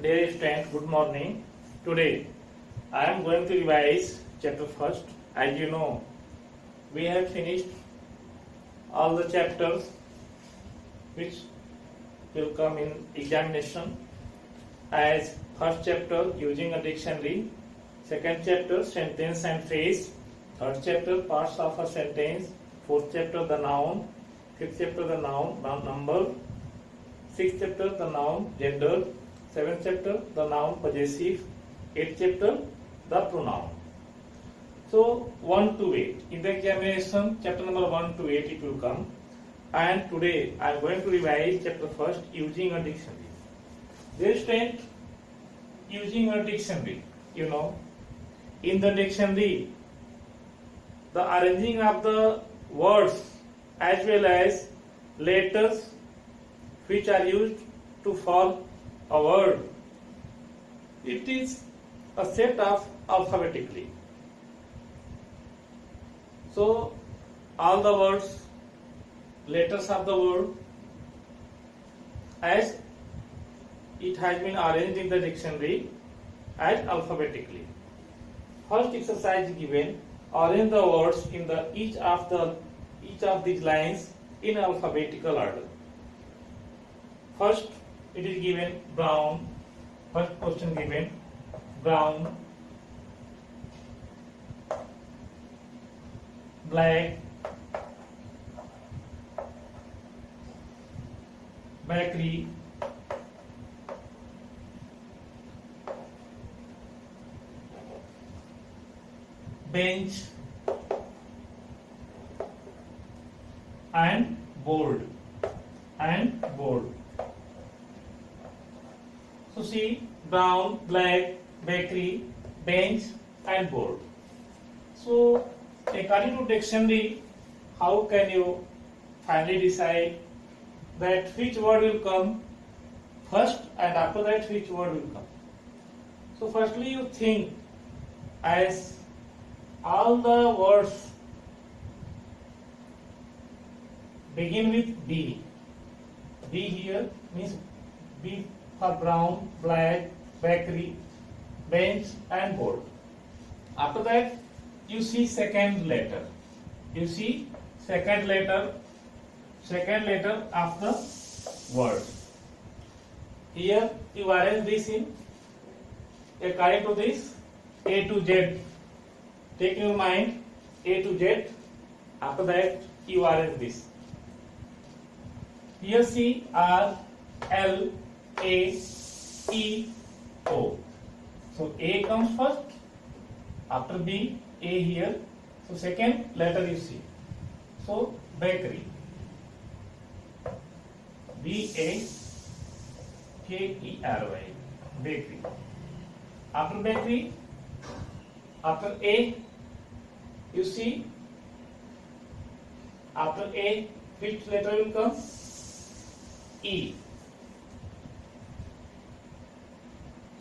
Dear student, good morning. Today I am going to revise chapter first. As you know, we have finished all the chapters which will come in examination as first chapter using a dictionary, second chapter sentence and phrase, third chapter parts of a sentence, fourth chapter the noun, fifth chapter the noun number, sixth chapter the noun gender, seventh chapter the noun possessive, eighth chapter the pronoun. So 1 to 8 in the examination chapter number 1 to 8 it will come, and today I am going to revise chapter first using a dictionary. Dear student, using a dictionary, in the dictionary the arranging of the words as well as letters which are used to form a word, it is a set of alphabetically. So all the words, letters of the word as it has been arranged in the dictionary as alphabetically. First exercise given, arrange the words in the each of these lines in alphabetical order. First it is given brown. First question given brown, black, bakery, bench, and board. So see, brown, black, bakery, bench, and board. So according to dictionary, how can you finally decide that which word will come first and after that which word will come? So firstly you think as all the words begin with B. B here means B for brown, black, bakery, bench, and board. After that you see second letter. You see second letter of the word. Here you arrange this in according to this A to Z. Take in your mind A to Z. After that you arrange this. Here see R, L, A, E, O. So A comes first. After B, A here. So second letter you see. So bakery. BAKERY. Bakery. After bakery, after A, you see, after A, which letter will come? E.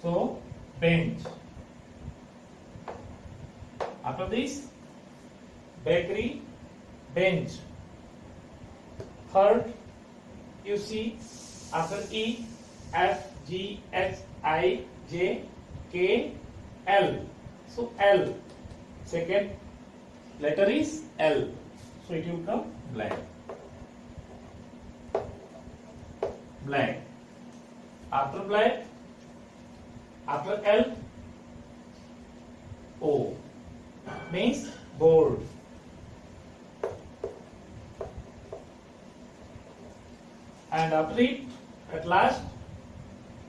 So bench. After this, bakery, bench. Third, you see, after E, F, G, H, I, J, K, L. So L. Second letter is L. So it will come black. Black. After black, after L, O. Means board. And after it, at last,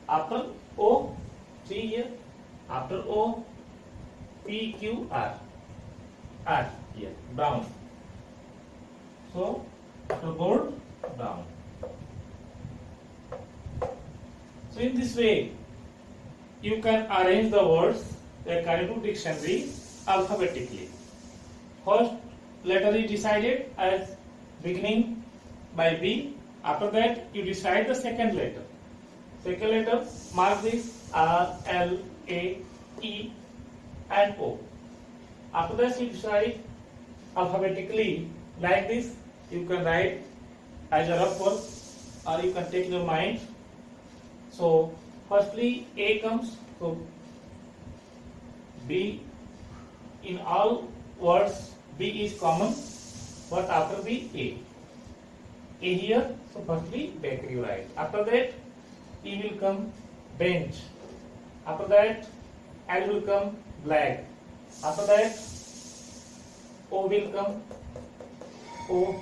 after O, see here, after O, P, Q, R. R here, brown. So, after board, brown. So, in this way, you can arrange the words according to dictionary alphabetically. First letter is decided as beginning by B. After that, you decide the second letter. Second letter, mark this R, L, A, E, and O. After that, you decide alphabetically like this. You can write as a rough work, or you can take in your mind. So Firstly, A comes, so B, in all words B is common, but after B, A here, so firstly bakery you write. After that, E will come bench. After that, L will come black. After that, O will come O,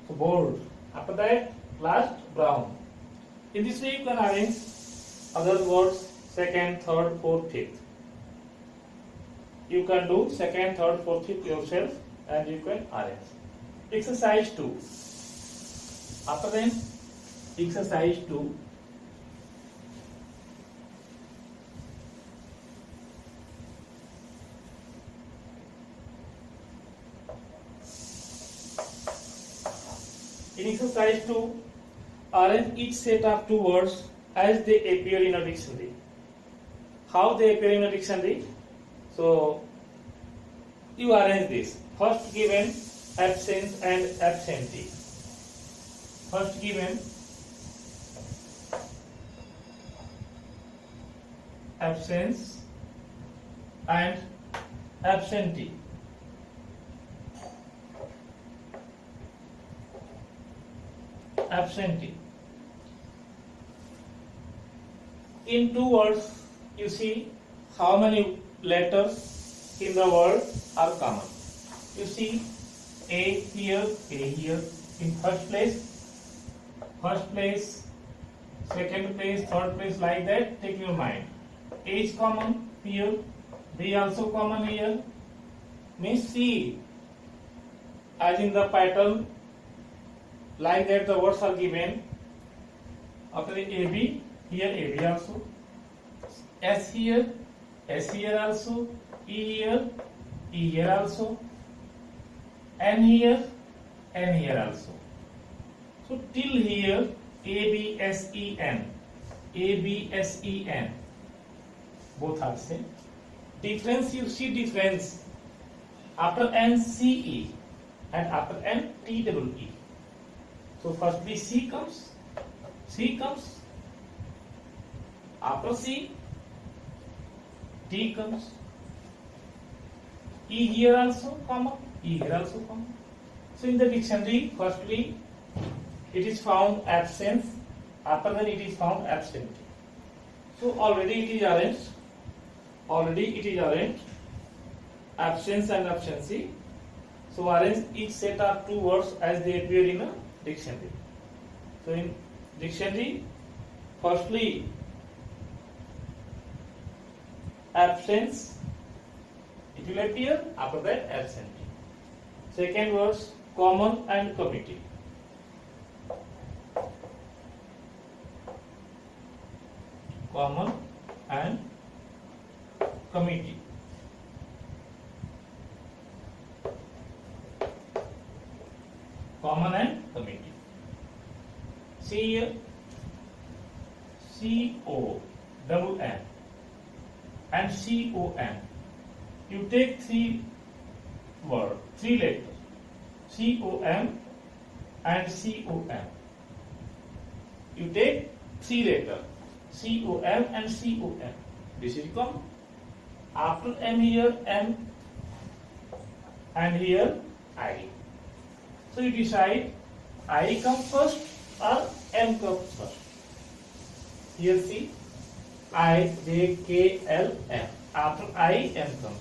so bold. After that, last brown. In this way you can arrange other words second, third, fourth, fifth. You can do second, third, fourth, fifth yourself and you can arrange. Exercise 2. After then, exercise 2. In exercise 2, arrange each set of two words as they appear in a dictionary. How they appear in a dictionary? So, you arrange this. First given, absence and absentee. First given, absence and absentee. Absentee. In two words, you see how many letters in the word are common. You see A here, in first place, second place, third place, like that. Take your mind. A is common here, B also common here. Means C, as in the pattern, like that the words are given. After AB, here AB also. S here also. E here also. N here also. So till here ABSEN. Both are same. Difference, you see difference. After N, CE, and after N, TEE. So firstly C comes. After C, T comes. E here also common. So in the dictionary, firstly it is found absence. After that it is found absentee. So already it is arranged. Absence and absentee. So arrange each set of two words as they appear in a dictionary. So in dictionary, firstly absence, it will appear. After that, absentee. Second words, common and committee. Common and committee. Common and committee. See here, CONN and CON. You take three letters, COM and COM. You take three letters, COM and COM. This is common. After M here, M, and here I. So you decide I comes first or M comes first. Here see I, J, K, L, M. After I, M comes.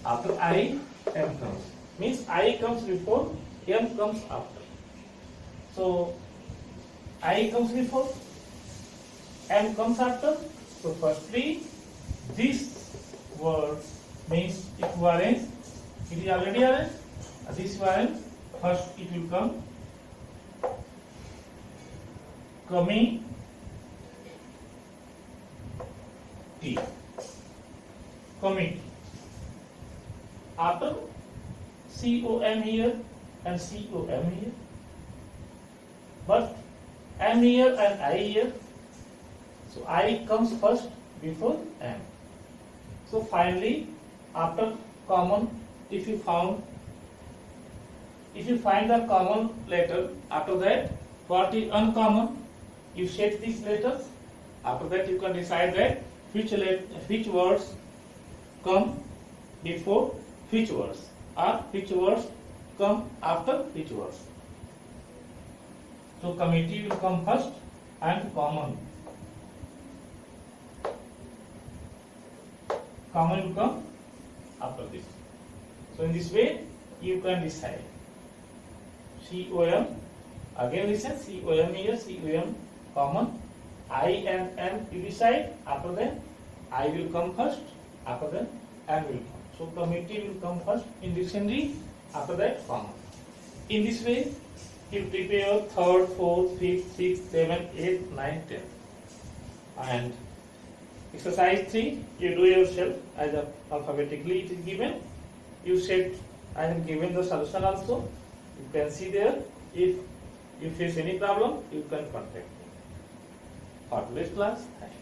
After I, M comes. Means I comes before, M comes after. So I comes before, M comes after. So firstly, this word means equivalence. It is already arranged. This one first it will come committee. Committee. After COM here and COM here, but M here and I here. So I comes first before M. So finally, after common, if you find the common letter, after that what is uncommon, you set these letters. After that, you can decide that which words come before which words, or which words come after which words. So committee will come first and common will come after this. So in this way you can decide. COM, again listen, COM here, COM common, I and M you decide. After that I will come first, after that M will come. So committee will come first in dictionary, after that common. In this way you prepare third, fourth, fifth, sixth, seventh, eighth, ninth, tenth. And exercise 3 you do yourself as alphabetically it is given. You said I have given the solution also. You can see there. If you face any problem, you can contact me. For today's class, thank you.